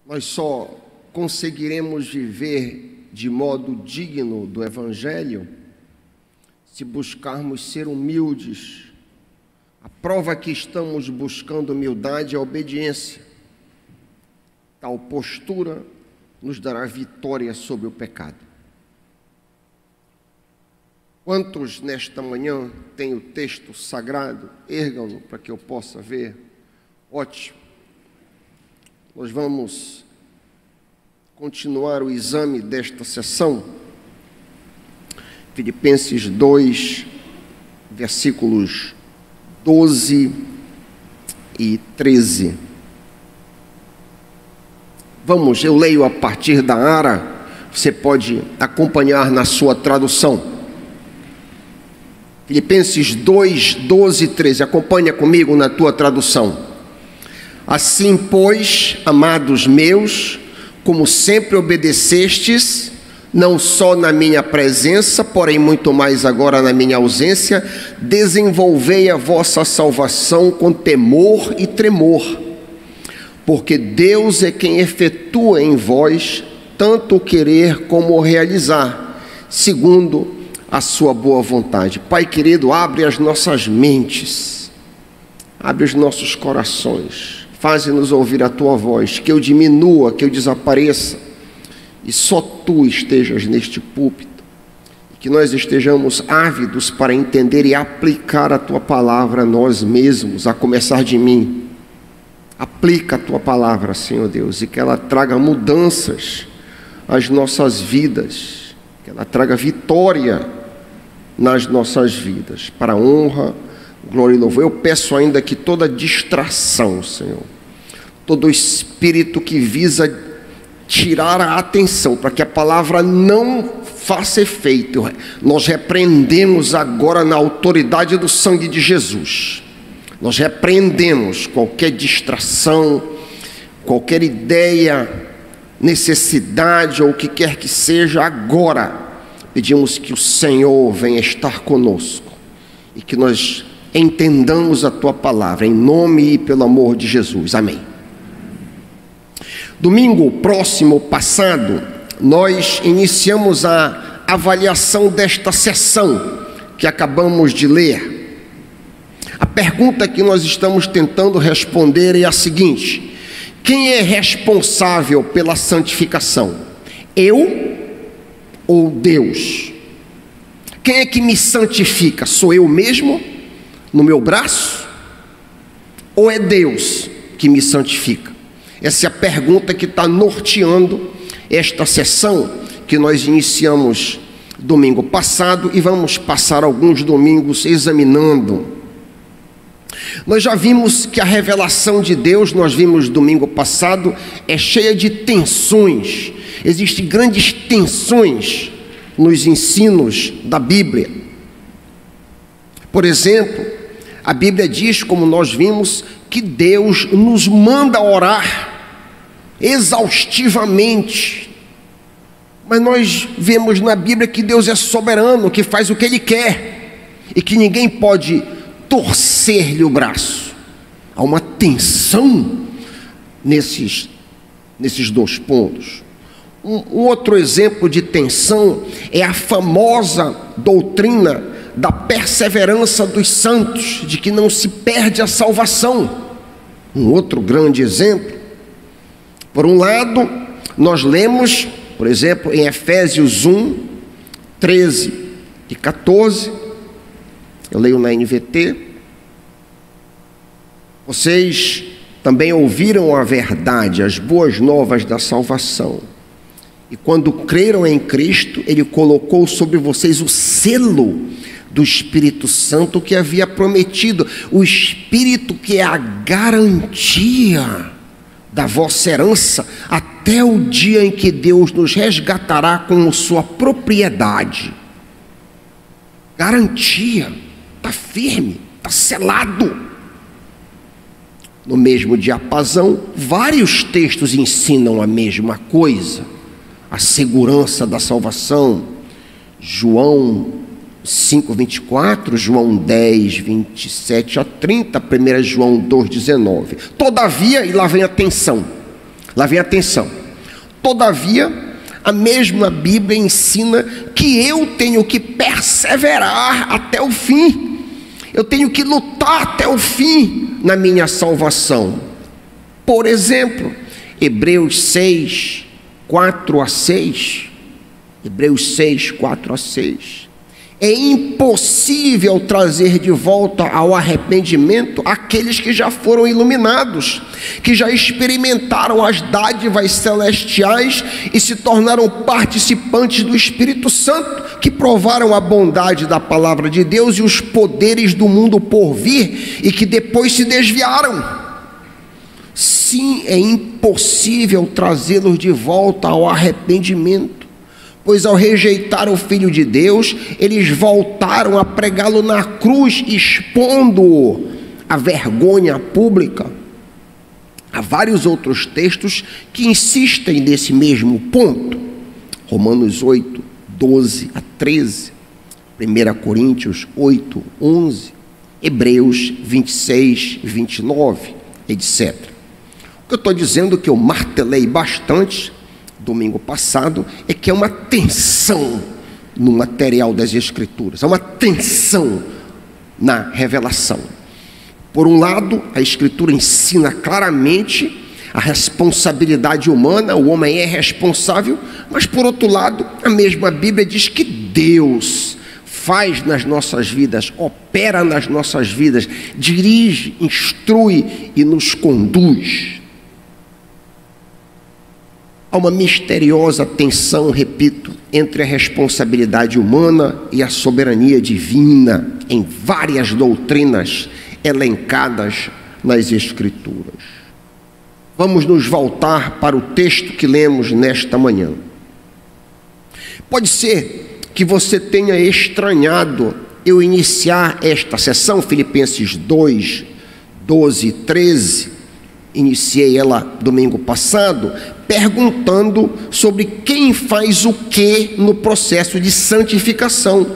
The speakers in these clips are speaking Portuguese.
Nós só conseguiremos viver de modo digno do Evangelho se buscarmos ser humildes. A prova que estamos buscando humildade é a obediência. Tal postura nos dará vitória sobre o pecado. Quantos nesta manhã têm o texto sagrado? Ergam-no para que eu possa ver. Ótimo. Nós vamos continuar o exame desta sessão. Filipenses 2, versículos 12 e 13. Vamos, eu leio a partir da ARA, você pode acompanhar na sua tradução. Filipenses 2, 12 e 13, acompanha comigo na tua tradução. Assim, pois, amados meus, como sempre obedecestes, não só na minha presença, porém muito mais agora na minha ausência, desenvolvei a vossa salvação com temor e tremor, porque Deus é quem efetua em vós tanto o querer como o realizar, segundo a sua boa vontade. Pai querido, abre as nossas mentes, abre os nossos corações, faze-nos ouvir a tua voz, que eu diminua, que eu desapareça, e só tu estejas neste púlpito, e que nós estejamos ávidos para entender e aplicar a tua palavra a nós mesmos, a começar de mim. Aplica a tua palavra, Senhor Deus, e que ela traga mudanças às nossas vidas, que ela traga vitória nas nossas vidas, para a honra, glória e louvor. Eu peço ainda que toda distração, Senhor, todo espírito que visa tirar a atenção, para que a palavra não faça efeito, nós repreendemos agora na autoridade do sangue de Jesus. Nós repreendemos qualquer distração, qualquer ideia, necessidade ou o que quer que seja agora. Pedimos que o Senhor venha estar conosco e que nós entendamos a tua palavra, em nome e pelo amor de Jesus. Amém. Domingo próximo passado, nós iniciamos a avaliação desta sessão que acabamos de ler. A pergunta que nós estamos tentando responder é a seguinte: quem é responsável pela santificação? Eu ou Deus? Quem é que me santifica? Sou eu mesmo, no meu braço? Ou é Deus que me santifica? Essa é a pergunta que está norteando esta sessão que nós iniciamos domingo passado e vamos passar alguns domingos examinando. Nós já vimos que a revelação de Deus, nós vimos domingo passado, é cheia de tensões. Existem grandes tensões nos ensinos da Bíblia. Por exemplo, a Bíblia diz, como nós vimos, que Deus nos manda orar exaustivamente. Mas nós vemos na Bíblia que Deus é soberano, que faz o que Ele quer e que ninguém pode torcer-lhe o braço. Há uma tensão nesses dois pontos. Um outro exemplo de tensão é a famosa doutrina da perseverança dos santos, de que não se perde a salvação. Um outro grande exemplo. Por um lado, nós lemos, por exemplo, em Efésios 1, 13 e 14, eu leio na NVT, vocês também ouviram a verdade, as boas novas da salvação, e quando creram em Cristo, Ele colocou sobre vocês o selo do Espírito Santo que havia prometido, o Espírito que é a garantia da vossa herança até o dia em que Deus nos resgatará com sua propriedade. Garantia, está firme, está selado. No mesmo diapasão, vários textos ensinam a mesma coisa, a segurança da salvação. João 5:24, João 10:27 a 30, 1 João 2:19. Todavia, e lá vem a tensão, Lá vem a atenção. Todavia, a mesma Bíblia ensina que eu tenho que perseverar até o fim. Eu tenho que lutar até o fim na minha salvação. Por exemplo, Hebreus 6, 4 a 6. Hebreus 6, 4 a 6. É impossível trazer de volta ao arrependimento aqueles que já foram iluminados, que já experimentaram as dádivas celestiais e se tornaram participantes do Espírito Santo, que provaram a bondade da palavra de Deus e os poderes do mundo por vir e que depois se desviaram. Sim, é impossível trazê-los de volta ao arrependimento, pois ao rejeitar o Filho de Deus, eles voltaram a pregá-lo na cruz, expondo-o à vergonha pública. Há vários outros textos que insistem nesse mesmo ponto. Romanos 8, 12 a 13, 1 Coríntios 8, 11, Hebreus 26, 29, etc. O que eu estou dizendo, que eu martelei bastante domingo passado, é que é uma tensão no material das Escrituras, há uma tensão na revelação. Por um lado, a Escritura ensina claramente a responsabilidade humana, o homem é responsável, mas por outro lado, a mesma Bíblia diz que Deus faz nas nossas vidas, opera nas nossas vidas, dirige, instrui e nos conduz. Há uma misteriosa tensão, repito, entre a responsabilidade humana e a soberania divina em várias doutrinas elencadas nas Escrituras. Vamos nos voltar para o texto que lemos nesta manhã. Pode ser que você tenha estranhado eu iniciar esta sessão, Filipenses 2, 12 e 13, iniciei ela domingo passado, perguntando sobre quem faz o que no processo de santificação.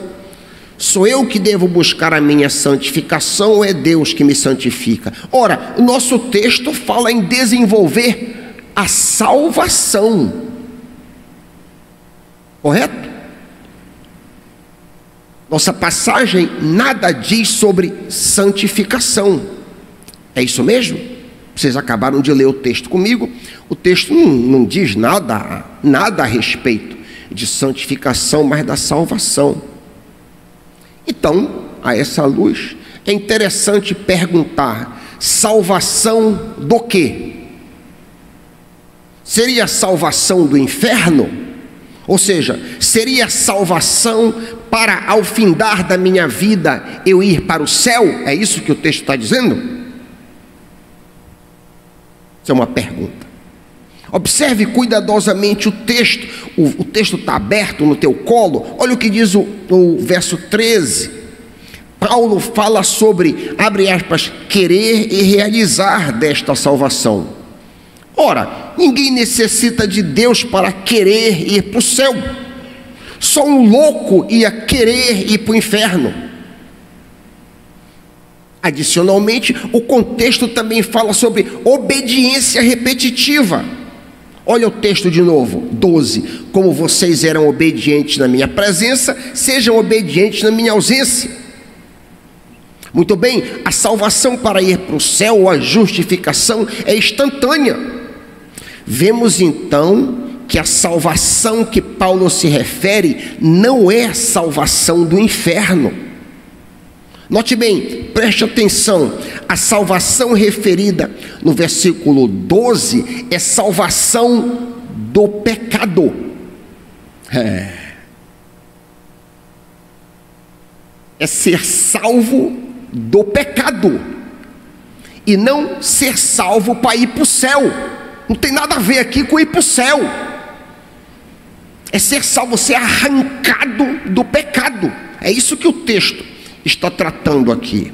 Sou eu que devo buscar a minha santificação ou é Deus que me santifica? Ora, o nosso texto fala em desenvolver a salvação, correto? Nossa passagem nada diz sobre santificação. É isso mesmo? Vocês acabaram de ler o texto comigo. O texto não diz nada a respeito de santificação, mas da salvação. Então, a essa luz, é interessante perguntar: salvação do quê? Seria a salvação do inferno? Ou seja, seria a salvação para, ao findar da minha vida, eu ir para o céu? É isso que o texto está dizendo? Isso é uma pergunta. Observe cuidadosamente o texto. O texto está aberto no teu colo. Olha o que diz o verso 13. Paulo fala sobre, abre aspas, querer e realizar desta salvação. Ora, ninguém necessita de Deus para querer ir para o céu. Só um louco ia querer ir para o inferno. Adicionalmente, o contexto também fala sobre obediência repetitiva. Olha o texto de novo, 12. Como vocês eram obedientes na minha presença, sejam obedientes na minha ausência. Muito bem, a salvação para ir para o céu, ou a justificação, é instantânea. Vemos então que a salvação que Paulo se refere não é a salvação do inferno. Note bem, preste atenção, a salvação referida no versículo 12 é salvação do pecado. É ser salvo do pecado, e não ser salvo para ir para o céu. Não tem nada a ver aqui com ir para o céu. É ser salvo, ser arrancado do pecado. É isso que o texto está tratando aqui.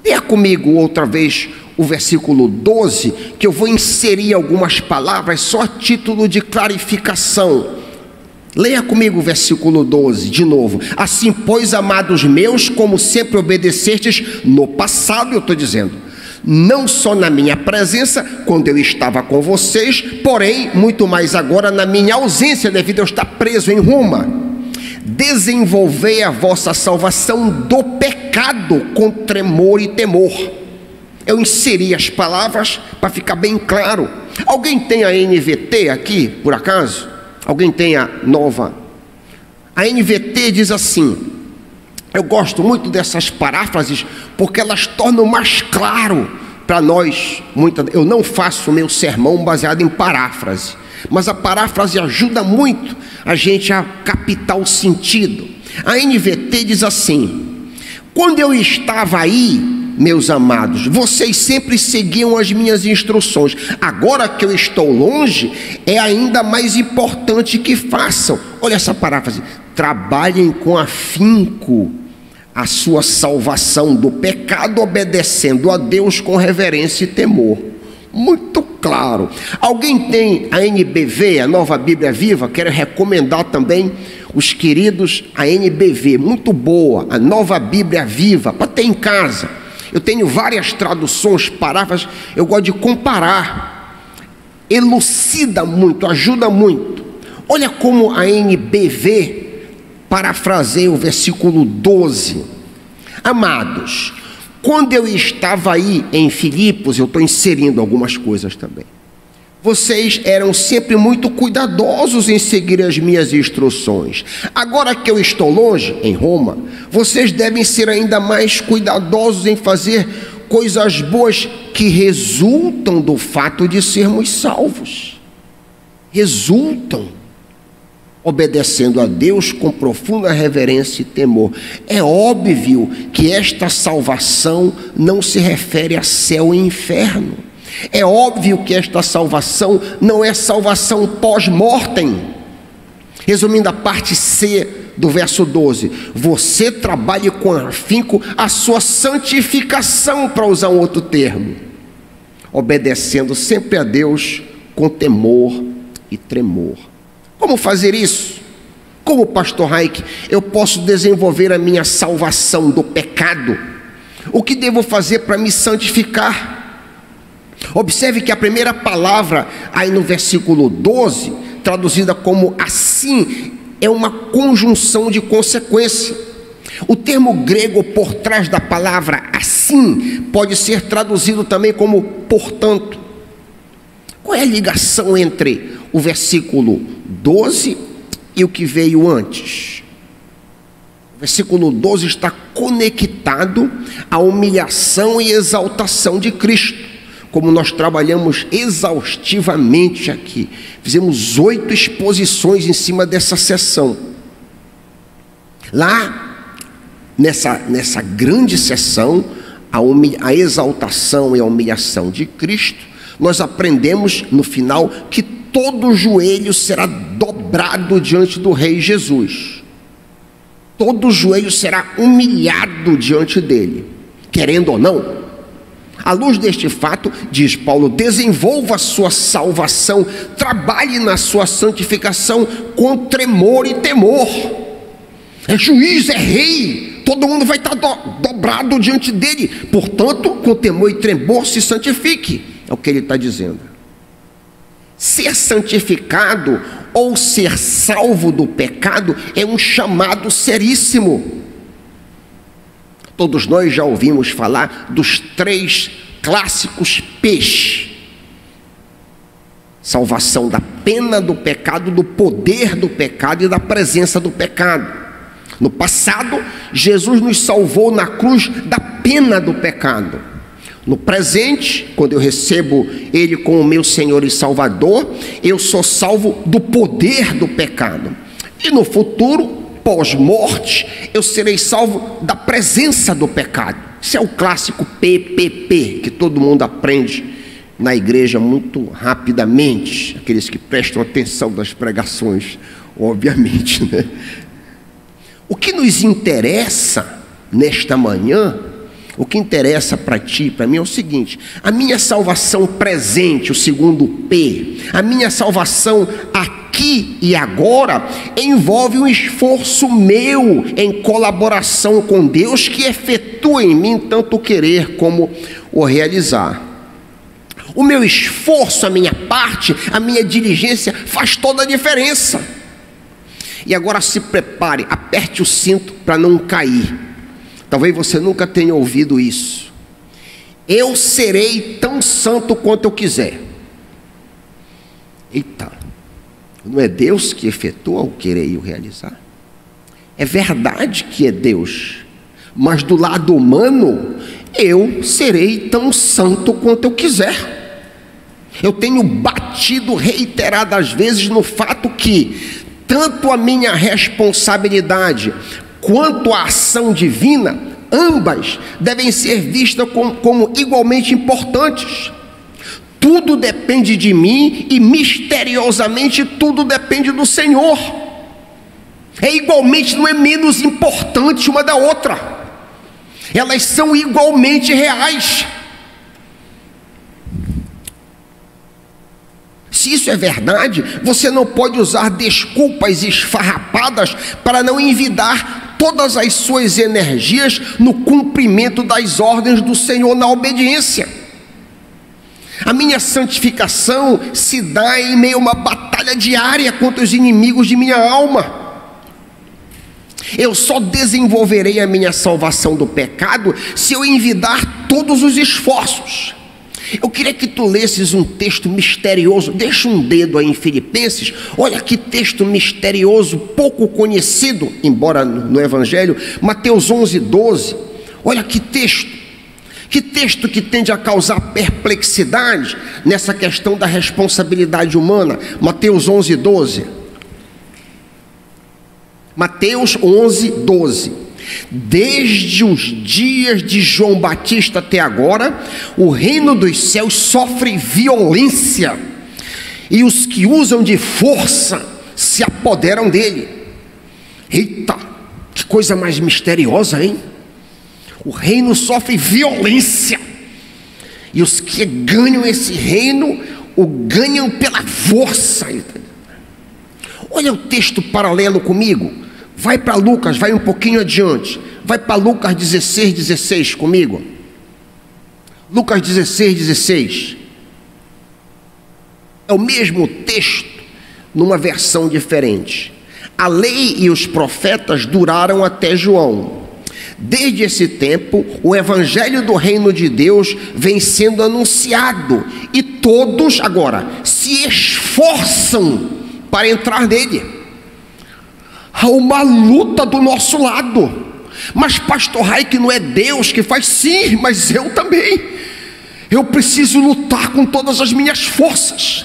Leia comigo outra vez o versículo 12, que eu vou inserir algumas palavras só a título de clarificação. Leia comigo o versículo 12 de novo. Assim, pois, amados meus, como sempre obedecestes no passado, eu estou dizendo, não só na minha presença, quando eu estava com vocês, porém, muito mais agora na minha ausência, devido a eu estar preso em Roma. Desenvolvei a vossa salvação do pecado com tremor e temor. Eu inseri as palavras para ficar bem claro. Alguém tem a NVT aqui, por acaso? Alguém tem a nova? A NVT diz assim, eu gosto muito dessas paráfrases, porque elas tornam mais claro para nós. Eu não faço meu sermão baseado em paráfrase, mas a paráfrase ajuda muito a gente a captar o sentido. A NVT diz assim: quando eu estava aí, meus amados, vocês sempre seguiam as minhas instruções. Agora que eu estou longe, é ainda mais importante que façam. Olha essa paráfrase: trabalhem com afinco a sua salvação do pecado, obedecendo a Deus com reverência e temor. Muito claro. Alguém tem a NBV, a Nova Bíblia Viva? Quero recomendar também os queridos a NBV, muito boa, a Nova Bíblia Viva, para ter em casa. Eu tenho várias traduções, paráfrases, eu gosto de comparar. Elucida muito, ajuda muito. Olha como a NBV parafraseia o versículo 12. Amados, quando eu estava aí em Filipos, eu estou inserindo algumas coisas também, vocês eram sempre muito cuidadosos em seguir as minhas instruções. Agora que eu estou longe, em Roma, vocês devem ser ainda mais cuidadosos em fazer coisas boas que resultam do fato de sermos salvos. Resultam. Obedecendo a Deus com profunda reverência e temor. É óbvio que esta salvação não se refere a céu e inferno. É óbvio que esta salvação não é salvação pós-mortem. Resumindo a parte C do verso 12: você trabalhe com afinco a sua santificação, para usar um outro termo, obedecendo sempre a Deus com temor e tremor. Como fazer isso? Como pastor Raik, eu posso desenvolver a minha salvação do pecado? O que devo fazer para me santificar? Observe que a primeira palavra aí no versículo 12, traduzida como assim, é uma conjunção de consequência. O termo grego por trás da palavra assim pode ser traduzido também como portanto. Qual é a ligação entre o versículo 12 e o que veio antes? O versículo 12 está conectado à humilhação e exaltação de Cristo, como nós trabalhamos exaustivamente aqui. Fizemos 8 exposições em cima dessa sessão. Lá, nessa grande sessão, a exaltação e a humilhação de Cristo, nós aprendemos no final que todo joelho será dobrado diante do Rei Jesus. Todo joelho será humilhado diante dele, querendo ou não. À luz deste fato, diz Paulo, desenvolva a sua salvação, trabalhe na sua santificação com tremor e temor. É juiz, é rei, todo mundo vai estar dobrado diante dele. Portanto, com temor e tremor se santifique. É o que ele está dizendo. Ser santificado ou ser salvo do pecado é um chamado seríssimo. Todos nós já ouvimos falar dos 3 clássicos P's: salvação da pena do pecado, do poder do pecado e da presença do pecado. No passado, Jesus nos salvou na cruz da pena do pecado. No presente, quando eu recebo Ele como meu Senhor e Salvador, eu sou salvo do poder do pecado. E no futuro, pós-morte, eu serei salvo da presença do pecado. Isso é o clássico PPP, que todo mundo aprende na igreja muito rapidamente. Aqueles que prestam atenção nas pregações, obviamente, né? O que nos interessa nesta manhã, o que interessa para ti e para mim é o seguinte: a minha salvação presente, o segundo P, a minha salvação aqui aqui e agora envolve um esforço meu em colaboração com Deus, que efetua em mim tanto o querer como o realizar. O meu esforço, a minha parte, a minha diligência faz toda a diferença. E agora se prepare, aperte o cinto para não cair. Talvez você nunca tenha ouvido isso. Eu serei tão santo quanto eu quiser. Eita, não é Deus que efetua o querer e o realizar? É verdade que é Deus, mas do lado humano, eu serei tão santo quanto eu quiser. Eu tenho batido reiteradas vezes no fato que tanto a minha responsabilidade quanto a ação divina, ambas devem ser vistas como igualmente importantes. Tudo depende de mim e misteriosamente tudo depende do Senhor. É igualmente, não é menos importante uma da outra. Elas são igualmente reais. Se isso é verdade, você não pode usar desculpas esfarrapadas para não envidar todas as suas energias no cumprimento das ordens do Senhor na obediência. A minha santificação se dá em meio a uma batalha diária contra os inimigos de minha alma. Eu só desenvolverei a minha salvação do pecado se eu envidar todos os esforços. Eu queria que tu lesses um texto misterioso. Deixa um dedo aí em Filipenses. Olha que texto misterioso, pouco conhecido, embora no Evangelho. Mateus 11:12. Olha que texto. Que texto que tende a causar perplexidade nessa questão da responsabilidade humana. Mateus 11:12. Mateus 11:12. Desde os dias de João Batista até agora, o reino dos céus sofre violência, e os que usam de força se apoderam dele. Eita, que coisa mais misteriosa, hein? O reino sofre violência, e os que ganham esse reino o ganham pela força. Olha o texto paralelo comigo. Vai para Lucas, vai um pouquinho adiante. Vai para Lucas 16:16 comigo. Lucas 16:16. É o mesmo texto, numa versão diferente. A lei e os profetas duraram até João. Desde esse tempo, o evangelho do reino de Deus vem sendo anunciado, e todos agora se esforçam para entrar nele. Há uma luta do nosso lado. Mas pastor Raik, não é Deus que faz? Sim, mas eu também. Eu preciso lutar com todas as minhas forças.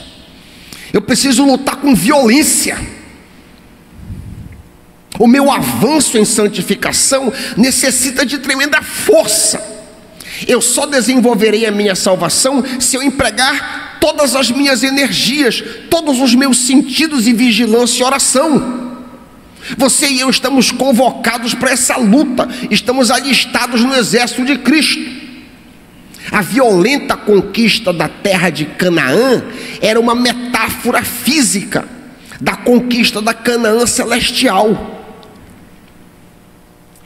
Eu preciso lutar com violência. O meu avanço em santificação necessita de tremenda força. Eu só desenvolverei a minha salvação se eu empregar todas as minhas energias, todos os meus sentidos e vigilância e oração. Você e eu estamos convocados para essa luta, estamos alistados no exército de Cristo. A violenta conquista da terra de Canaã era uma metáfora física da conquista da Canaã celestial.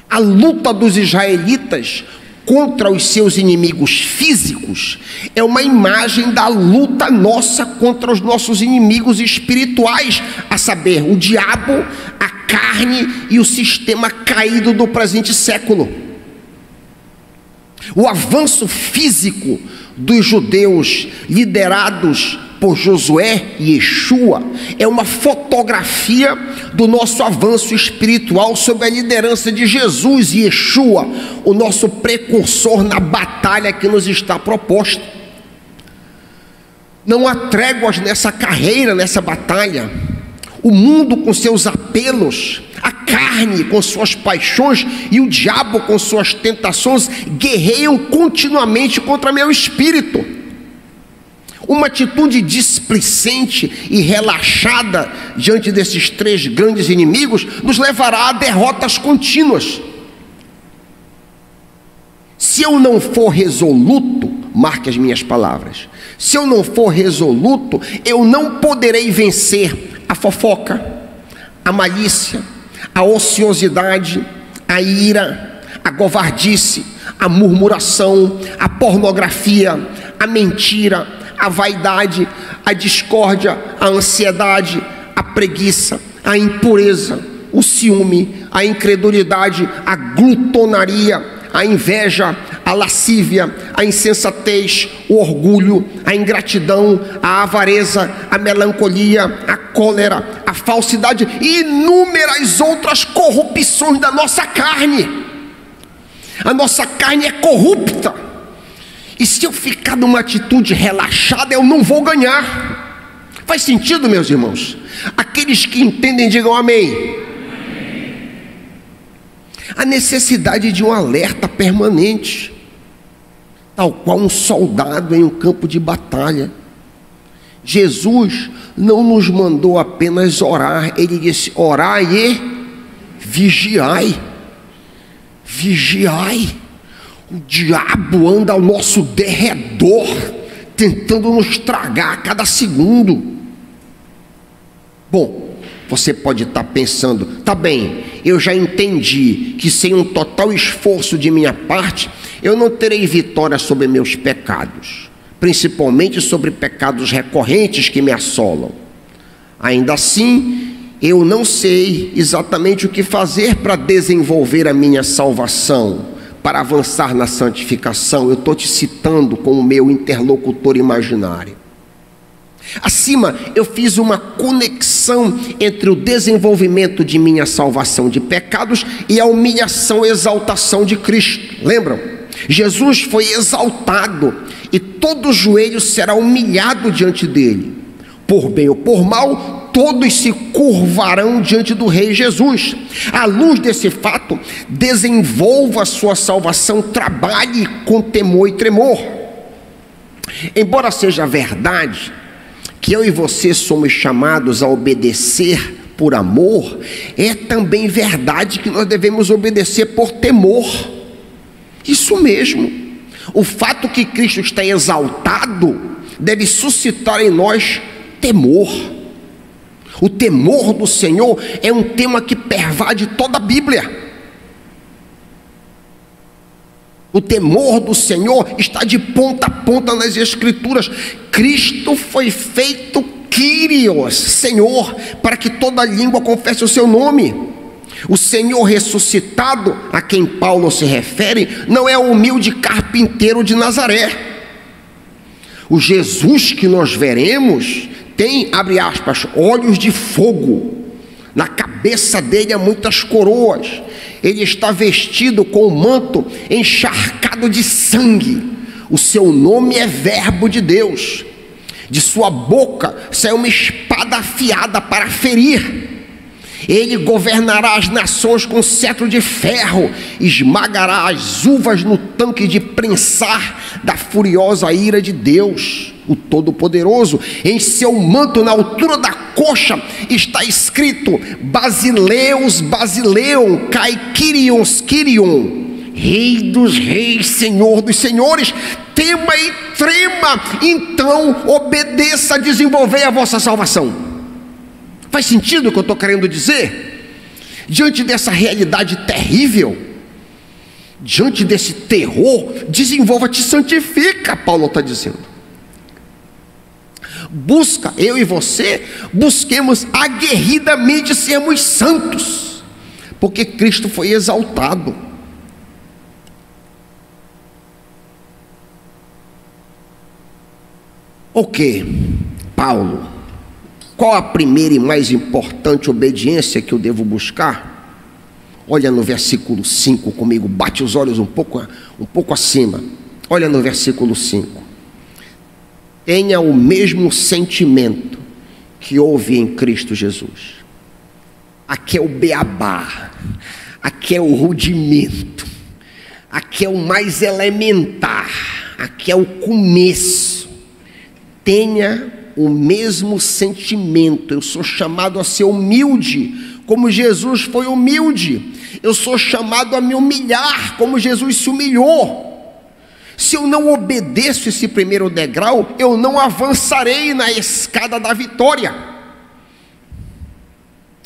A luta dos israelitas contra os seus inimigos físicos é uma imagem da luta nossa contra os nossos inimigos espirituais, a saber, o diabo, a carne e o sistema caído do presente século. O avanço físico dos judeus liderados por Josué e Yeshua é uma fotografia do nosso avanço espiritual sob a liderança de Jesus e Yeshua, o nosso precursor na batalha que nos está proposta. Não há tréguas nessa carreira, nessa batalha. O mundo com seus apelos, a carne com suas paixões e o diabo com suas tentações guerreiam continuamente contra meu espírito. Uma atitude displicente e relaxada diante desses três grandes inimigos nos levará a derrotas contínuas. Se eu não for resoluto, marque as minhas palavras, se eu não for resoluto, eu não poderei vencer a fofoca, a malícia, a ociosidade, a ira, a covardice, a murmuração, a pornografia, a mentira, a vaidade, a discórdia, a ansiedade, a preguiça, a impureza, o ciúme, a incredulidade, a glutonaria, a inveja, a lascívia, a insensatez, o orgulho, a ingratidão, a avareza, a melancolia, a cólera, a falsidade e inúmeras outras corrupções da nossa carne. A nossa carne é corrupta, e se eu ficar numa atitude relaxada, eu não vou ganhar. Faz sentido, meus irmãos? Aqueles que entendem, digam amém. A necessidade de um alerta permanente, tal qual um soldado em um campo de batalha. Jesus não nos mandou apenas orar, ele disse: orai e vigiai. Vigiai. O diabo anda ao nosso derredor, tentando nos tragar a cada segundo. Bom, você pode estar pensando: tá bem, eu já entendi que sem um total esforço de minha parte, eu não terei vitória sobre meus pecados, principalmente sobre pecados recorrentes que me assolam. Ainda assim, eu não sei exatamente o que fazer para desenvolver a minha salvação, para avançar na santificação. Eu estou te citando como meu interlocutor imaginário. Acima, eu fiz uma conexão entre o desenvolvimento de minha salvação de pecados e a humilhação e exaltação de Cristo. Lembram? Jesus foi exaltado e todo joelho será humilhado diante dele. Por bem ou por mal, todos se curvarão diante do Rei Jesus. À luz desse fato, desenvolva a sua salvação, trabalhe com temor e tremor. Embora seja verdade que eu e você somos chamados a obedecer por amor, é também verdade que nós devemos obedecer por temor. Isso mesmo. O fato que Cristo está exaltado deve suscitar em nós temor. O temor do Senhor é um tema que pervade toda a Bíblia. O temor do Senhor está de ponta a ponta nas Escrituras. Cristo foi feito Kyrios, Senhor, para que toda língua confesse o seu nome. O Senhor ressuscitado, a quem Paulo se refere, não é o humilde carpinteiro de Nazaré. O Jesus que nós veremos tem, abre aspas, olhos de fogo. Na cabeça dele há muitas coroas. Ele está vestido com um manto encharcado de sangue. O seu nome é Verbo de Deus. De sua boca sai uma espada afiada para ferir. Ele governará as nações com cetro de ferro, esmagará as uvas no tanque de prensar da furiosa ira de Deus, o Todo-Poderoso. Em seu manto, na altura da coxa, está escrito: Basileus, Basileum, Kai Kyrios, Kyrion, Rei dos reis, Senhor dos senhores. Tema e trema, então obedeça a desenvolver a vossa salvação. Faz sentido o que eu estou querendo dizer? Diante dessa realidade terrível, diante desse terror, desenvolva-te, santifica, Paulo está dizendo. Busca, eu e você, busquemos aguerridamente sermos santos, porque Cristo foi exaltado. Ok, Paulo, qual a primeira e mais importante obediência que eu devo buscar? Olha no versículo 5 comigo, bate os olhos um pouco acima. Olha no versículo 5. Tenha o mesmo sentimento que houve em Cristo Jesus. Aqui é o beabá, aqui é o rudimento, aqui é o mais elementar, aqui é o começo. Tenha o mesmo sentimento. Eu sou chamado a ser humilde, como Jesus foi humilde. Eu sou chamado a me humilhar, como Jesus se humilhou. Se eu não obedeço esse primeiro degrau, eu não avançarei na escada da vitória.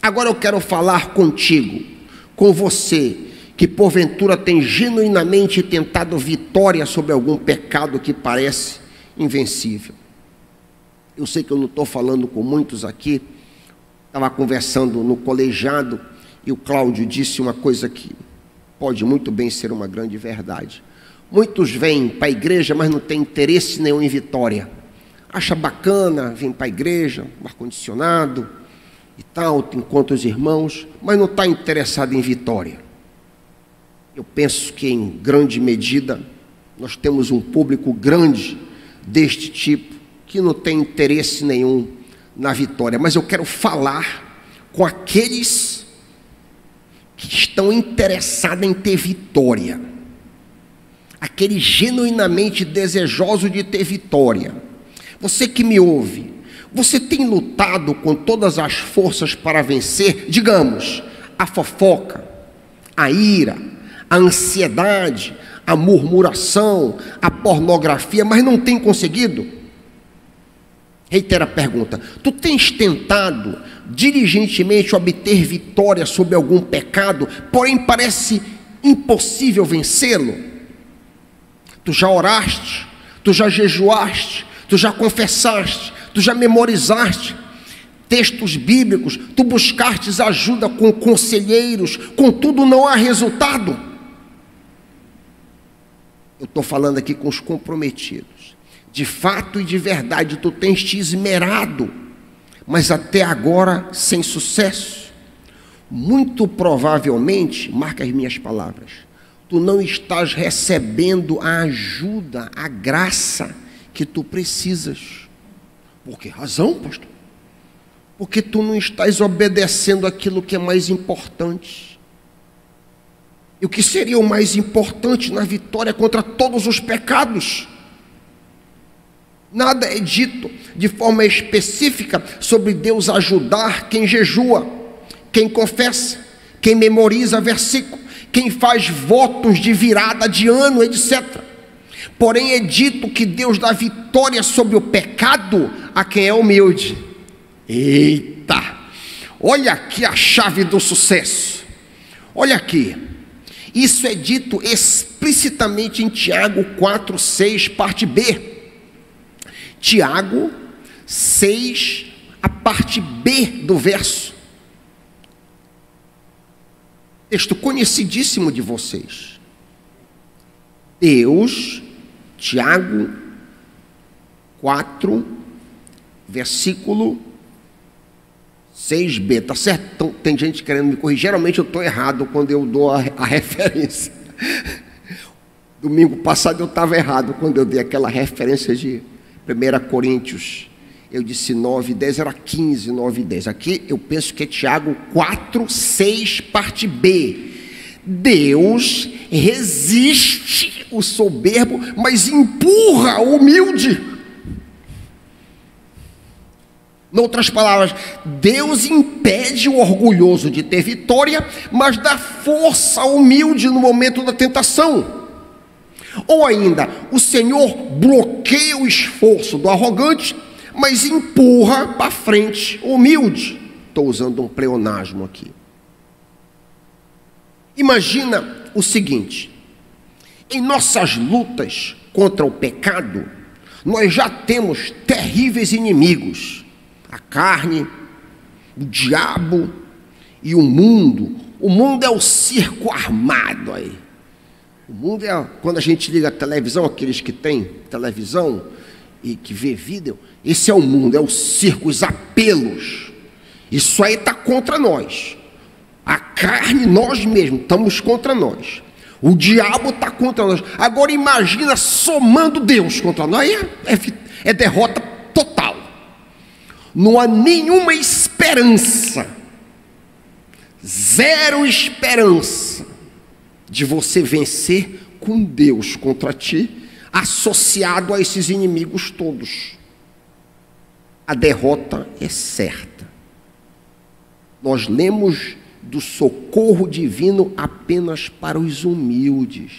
Agora eu quero falar contigo, com você, que porventura tem genuinamente tentado vitória sobre algum pecado que parece invencível. Eu sei que eu não estou falando com muitos aqui. Estava conversando no colegiado e o Cláudio disse uma coisa que pode muito bem ser uma grande verdade. Muitos vêm para a igreja, mas não tem interesse nenhum em vitória. Acha bacana vir para a igreja, um ar-condicionado e tal, encontra os irmãos, mas não está interessado em vitória. Eu penso que em grande medida nós temos um público grande deste tipo que não tem interesse nenhum na vitória. Mas eu quero falar com aqueles que estão interessados em ter vitória, aqueles genuinamente desejosos de ter vitória. Você que me ouve, você tem lutado com todas as forças para vencer, digamos, a fofoca, a ira, a ansiedade, a murmuração, a pornografia, mas não tem conseguido? Reitero a pergunta: tu tens tentado diligentemente obter vitória sobre algum pecado, porém parece impossível vencê-lo? Tu já oraste, tu já jejuaste, tu já confessaste, tu já memorizaste textos bíblicos, tu buscastes ajuda com conselheiros, contudo não há resultado. Eu estou falando aqui com os comprometidos. De fato e de verdade, tu tens te esmerado, mas até agora sem sucesso. Muito provavelmente, marca as minhas palavras, tu não estás recebendo a ajuda, a graça que tu precisas. Por que razão, pastor? Porque tu não estás obedecendo aquilo que é mais importante. E o que seria o mais importante na vitória contra todos os pecados? Nada é dito de forma específica sobre Deus ajudar quem jejua, quem confessa, quem memoriza versículo, quem faz votos de virada de ano, etc. Porém é dito que Deus dá vitória sobre o pecado a quem é humilde. Eita! Olha aqui a chave do sucesso. Olha aqui. Isso é dito explicitamente em Tiago 4:6, parte B. Tiago 6, a parte B do verso. Texto conhecidíssimo de vocês. Deus, Tiago 4, versículo 6b, tá certo? Então, tem gente querendo me corrigir. Geralmente eu estou errado quando eu dou a referência. Domingo passado eu estava errado quando eu dei aquela referência de 1 Coríntios. Eu disse 9:10, era 15, 9:10. Aqui eu penso que é Tiago 4, 6, parte B. Deus resiste o soberbo, mas empurra o humilde. Em outras palavras, Deus impede o orgulhoso de ter vitória, mas dá força ao humilde no momento da tentação. Ou ainda, o Senhor bloqueia o esforço do arrogante, mas empurra para frente o humilde. Estou usando um pleonasmo aqui. Imagina o seguinte: em nossas lutas contra o pecado, nós já temos terríveis inimigos. A carne, o diabo e o mundo. O mundo é o circo armado aí. O mundo é, quando a gente liga a televisão, aqueles que têm televisão e que vê vídeo, esse é o mundo, é o circo, os apelos. Isso aí está contra nós. A carne, nós mesmos, estamos contra nós. O diabo está contra nós. Agora imagina somando Deus contra nós. É derrota total. Não há nenhuma esperança, zero esperança de você vencer com Deus contra ti, associado a esses inimigos todos. A derrota é certa. Nós lemos do socorro divino apenas para os humildes.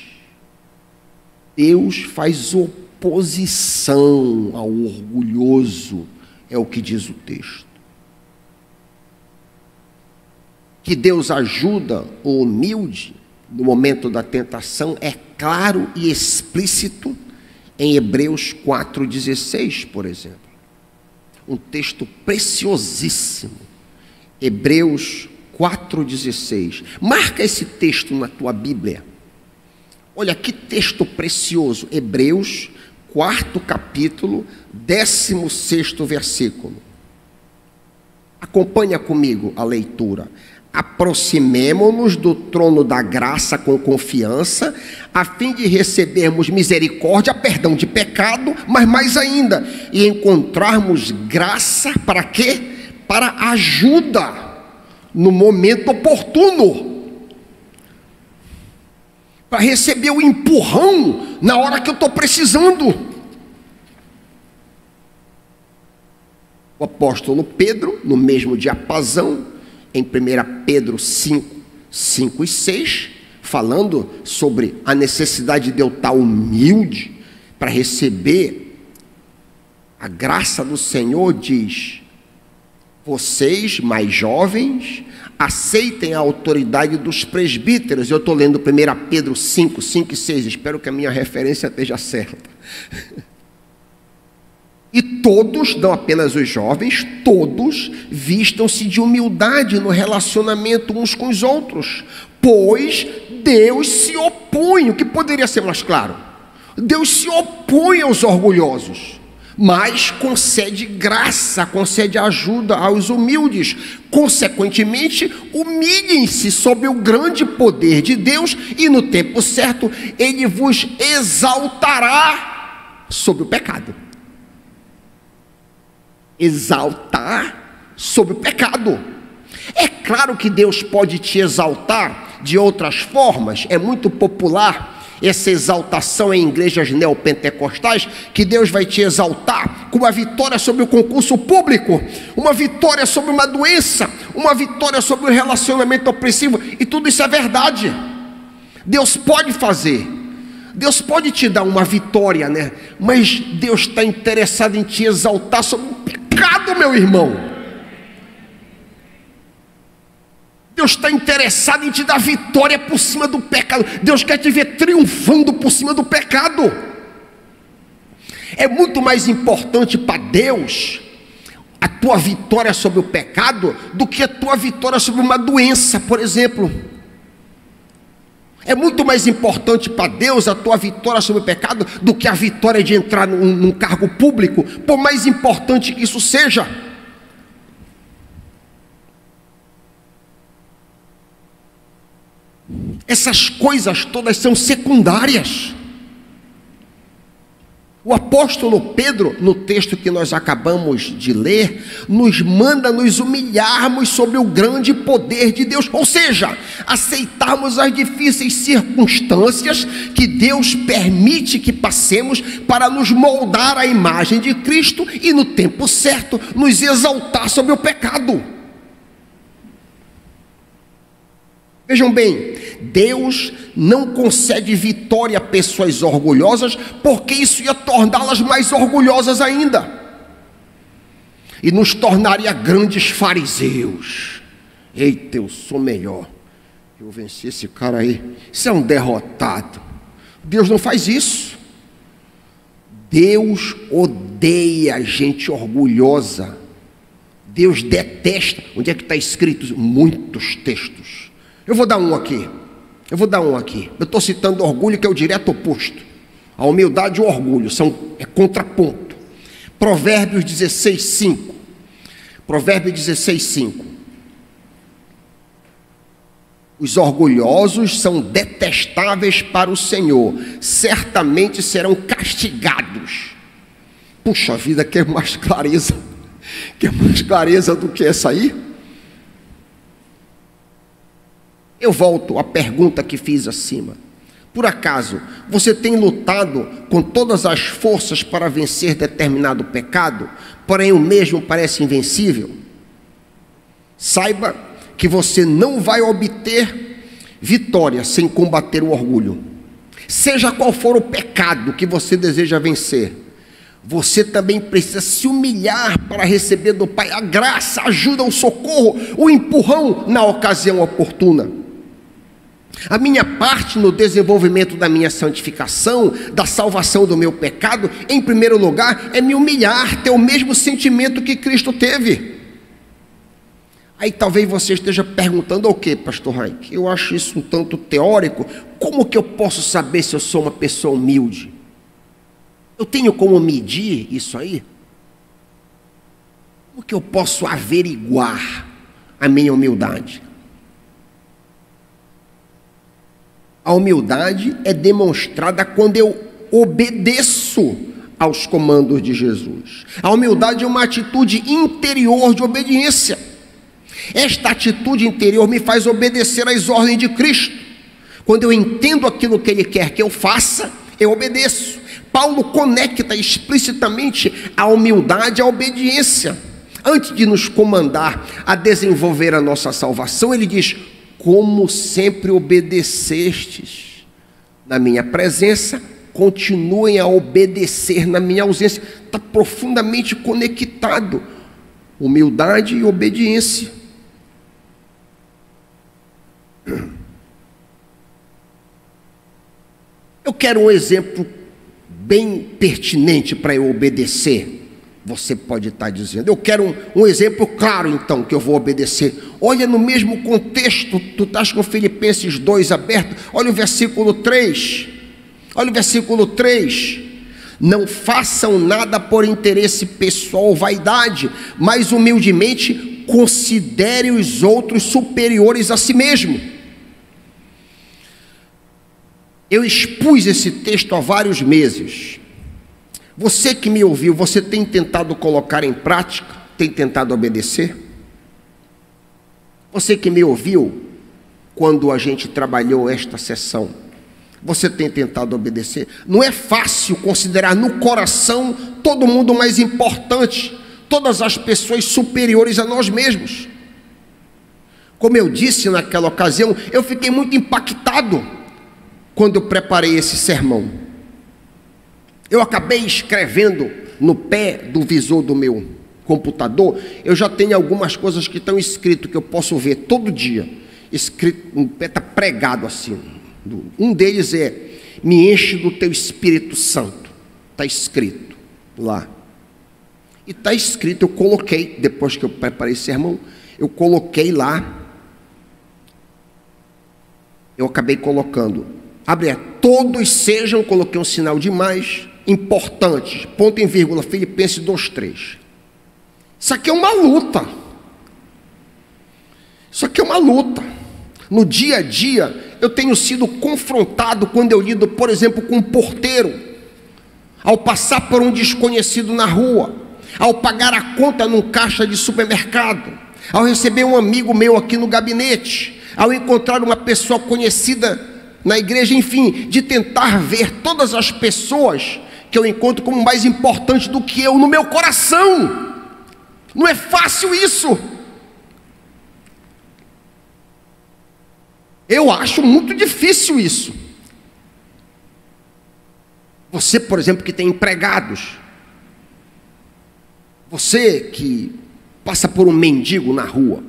Deus faz oposição ao orgulhoso. É o que diz o texto. que Deus ajuda o humilde no momento da tentação é claro e explícito em Hebreus 4,16, por exemplo. Um texto preciosíssimo. Hebreus 4,16. Marca esse texto na tua Bíblia. Olha que texto precioso. Hebreus, 4º capítulo, 16º versículo. Acompanha comigo a leitura. Aproximemo-nos do trono da graça com confiança, a fim de recebermos misericórdia, perdão de pecado, mas mais ainda, e encontrarmos graça para quê? Para ajuda no momento oportuno, para receber o empurrão na hora que eu estou precisando. O apóstolo Pedro, no mesmo diapasão, em 1 Pedro 5, 5 e 6, falando sobre a necessidade de eu estar humilde para receber a graça do Senhor, diz: vocês, mais jovens, aceitem a autoridade dos presbíteros. Eu estou lendo 1 Pedro 5, 5 e 6, espero que a minha referência esteja certa. E todos, não apenas os jovens, todos vistam-se de humildade no relacionamento uns com os outros, pois Deus se opõe, o que poderia ser mais claro? Deus se opõe aos orgulhosos, mas concede graça, concede ajuda aos humildes. Consequentemente, humilhem-se sob o grande poder de Deus e no tempo certo Ele vos exaltará sobre o pecado. Exaltar sobre o pecado. É claro que Deus pode te exaltar de outras formas. É muito popular essa exaltação em igrejas neopentecostais, que Deus vai te exaltar com uma vitória sobre o concurso público, uma vitória sobre uma doença, uma vitória sobre o relacionamento opressivo, e tudo isso é verdade. Deus pode fazer, Deus pode te dar uma vitória, né? Mas Deus está interessado em te exaltar sobre o pecado, meu irmão. Deus está interessado em te dar vitória por cima do pecado. Deus quer te ver triunfando por cima do pecado. É muito mais importante para Deus a tua vitória sobre o pecado do que a tua vitória sobre uma doença, por exemplo. É muito mais importante para Deus a tua vitória sobre o pecado do que a vitória de entrar num cargo público, por mais importante que isso seja. Essas coisas todas são secundárias. O apóstolo Pedro, no texto que nós acabamos de ler, nos manda nos humilharmos sobre o grande poder de Deus, ou seja, aceitarmos as difíceis circunstâncias que Deus permite que passemos para nos moldar à imagem de Cristo e no tempo certo nos exaltar sobre o pecado. Vejam bem, Deus não concede vitória a pessoas orgulhosas, porque isso ia torná-las mais orgulhosas ainda, e nos tornaria grandes fariseus. Eita, eu sou melhor, eu venci esse cara aí, isso é um derrotado. Deus não faz isso. Deus odeia gente orgulhosa. Deus detesta. Onde é que está escrito? Muitos textos. Eu vou dar um aqui. Eu estou citando orgulho, que é o direto oposto. A humildade e o orgulho é contraponto. Provérbios 16:5. Provérbios 16:5. Os orgulhosos são detestáveis para o Senhor, certamente serão castigados. Puxa vida, quer mais clareza? Quer mais clareza do que essa aí? Eu volto à pergunta que fiz acima. Por acaso, você tem lutado com todas as forças para vencer determinado pecado, porém o mesmo parece invencível? Saiba que você não vai obter vitória sem combater o orgulho. Seja qual for o pecado que você deseja vencer, você também precisa se humilhar para receber do Pai a graça, a ajuda, o socorro, o empurrão na ocasião oportuna. A minha parte no desenvolvimento da minha santificação, da salvação do meu pecado, em primeiro lugar, é me humilhar, ter o mesmo sentimento que Cristo teve. Aí talvez você esteja perguntando o quê, pastor Raik? Eu acho isso um tanto teórico. Como que eu posso saber se eu sou uma pessoa humilde? Eu tenho como medir isso aí? Como que eu posso averiguar a minha humildade? A humildade é demonstrada quando eu obedeço aos comandos de Jesus. A humildade é uma atitude interior de obediência. Esta atitude interior me faz obedecer às ordens de Cristo. Quando eu entendo aquilo que Ele quer que eu faça, eu obedeço. Paulo conecta explicitamente a humildade à obediência. Antes de nos comandar a desenvolver a nossa salvação, ele diz: como sempre obedecestes na minha presença, continuem a obedecer na minha ausência. Está profundamente conectado, humildade e obediência. Eu quero um exemplo bem pertinente para eu obedecer. Você pode estar dizendo: eu quero um exemplo claro então que eu vou obedecer. Olha, no mesmo contexto, tu estás com Filipenses 2 aberto, olha o versículo 3. Olha o versículo 3. Não façam nada por interesse pessoal ou vaidade, mas humildemente considere os outros superiores a si mesmo. Eu expus esse texto há vários meses. Você que me ouviu, você tem tentado colocar em prática? Tem tentado obedecer? Você que me ouviu quando a gente trabalhou esta sessão, você tem tentado obedecer? Não é fácil considerar no coração todo mundo mais importante, todas as pessoas superiores a nós mesmos. Como eu disse naquela ocasião, eu fiquei muito impactado quando eu preparei esse sermão. Eu acabei escrevendo no pé do visor do meu computador. Eu já tenho algumas coisas que estão escritas, que eu posso ver todo dia. Escrito, no pé está pregado assim. Um deles é: me enche do teu Espírito Santo. Está escrito lá. E está escrito, eu coloquei, depois que eu preparei esse sermão, eu coloquei lá. Eu acabei colocando: abre, todos sejam, coloquei um sinal de mais, importantes, ponto em vírgula, Filipenses 2:3. Isso aqui é uma luta. Isso aqui é uma luta. No dia a dia, eu tenho sido confrontado quando eu lido, por exemplo, com um porteiro, ao passar por um desconhecido na rua, ao pagar a conta num caixa de supermercado, ao receber um amigo meu aqui no gabinete, ao encontrar uma pessoa conhecida na igreja, enfim, de tentar ver todas as pessoas que eu encontro como mais importantes do que eu no meu coração. Não é fácil isso. Eu acho muito difícil isso. Você, por exemplo, que tem empregados, você que passa por um mendigo na rua,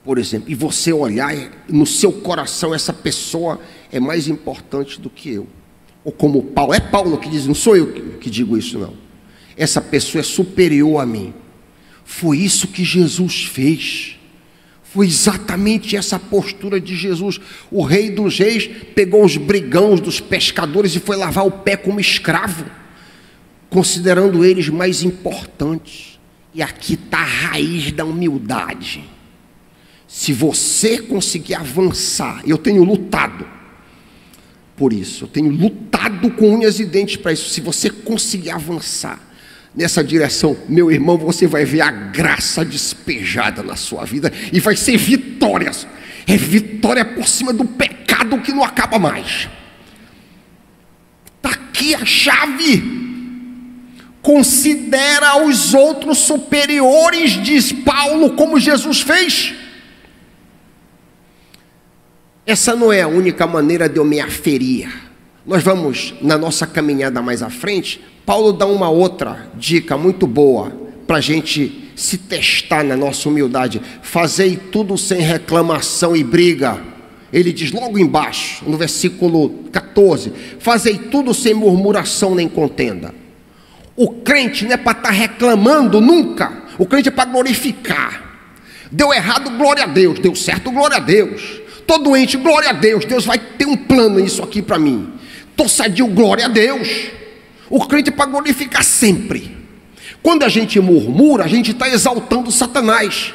por exemplo, e você olhar no seu coração, essa pessoa é mais importante do que eu. Ou como Paulo, é Paulo que diz, não sou eu que digo isso não. Essa pessoa é superior a mim. Foi isso que Jesus fez. Foi exatamente essa postura de Jesus. O rei dos reis pegou os brigãos dos pescadores e foi lavar o pé como escravo, considerando eles mais importantes. E aqui está a raiz da humildade. Se você conseguir avançar, eu tenho lutado por isso, eu tenho lutado com unhas e dentes para isso. Se você conseguir avançar nessa direção, meu irmão, você vai ver a graça despejada na sua vida e vai ser vitórias. É vitória por cima do pecado que não acaba mais. Está aqui a chave. Considera os outros superiores, diz Paulo, como Jesus fez. Essa não é a única maneira de eu me aferir. Nós vamos, na nossa caminhada mais à frente, Paulo dá uma outra dica muito boa para a gente se testar na nossa humildade. Fazei tudo sem reclamação e briga. Ele diz logo embaixo, no versículo 14: fazei tudo sem murmuração nem contenda. O crente não é para estar reclamando nunca. O crente é para glorificar. Deu errado, glória a Deus. Deu certo, glória a Deus. Estou doente, glória a Deus. Deus vai ter um plano nisso aqui para mim. Estou sadio, glória a Deus. O crente é para glorificar sempre. Quando a gente murmura, a gente está exaltando Satanás.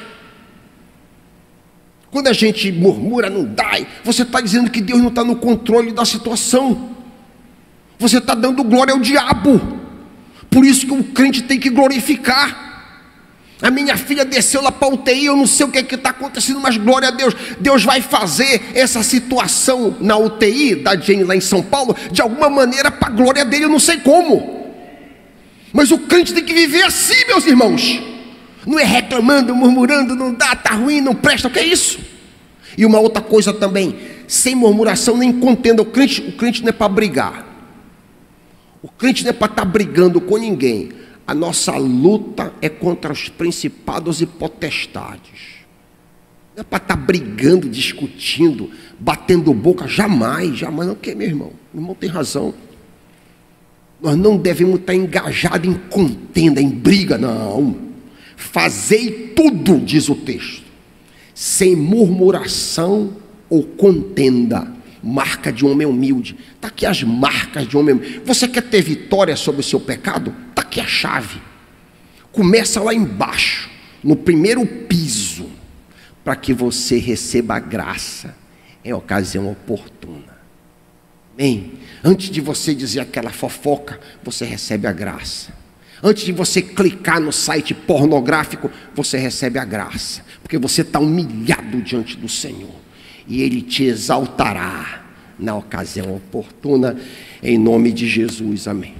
Quando a gente murmura, não dá, você está dizendo que Deus não está no controle da situação. Você está dando glória ao diabo. Por isso que o crente tem que glorificar. A minha filha desceu lá para a UTI, eu não sei o que está acontecendo, mas glória a Deus. Deus vai fazer essa situação na UTI da Jane lá em São Paulo, de alguma maneira, para a glória dele, eu não sei como. Mas o crente tem que viver assim, meus irmãos. Não é reclamando, murmurando, não dá, está ruim, não presta, o que é isso? E uma outra coisa também, sem murmuração nem contenda. O crente não é para brigar. O crente não é para estar brigando com ninguém. A nossa luta é contra os principados e potestades. Não é para estar brigando, discutindo, batendo boca, jamais, jamais. Não, que meu irmão? O irmão tem razão. Nós não devemos estar engajados em contenda, em briga, não. Fazei tudo, diz o texto, sem murmuração ou contenda. Marca de um homem humilde. Está aqui as marcas de um homem humilde. Você quer ter vitória sobre o seu pecado? Está aqui a chave. Começa lá embaixo, no primeiro piso, para que você receba a graça em ocasião oportuna. Amém? Antes de você dizer aquela fofoca, você recebe a graça. Antes de você clicar no site pornográfico, você recebe a graça. Porque você está humilhado diante do Senhor. E Ele te exaltará na ocasião oportuna, em nome de Jesus, amém.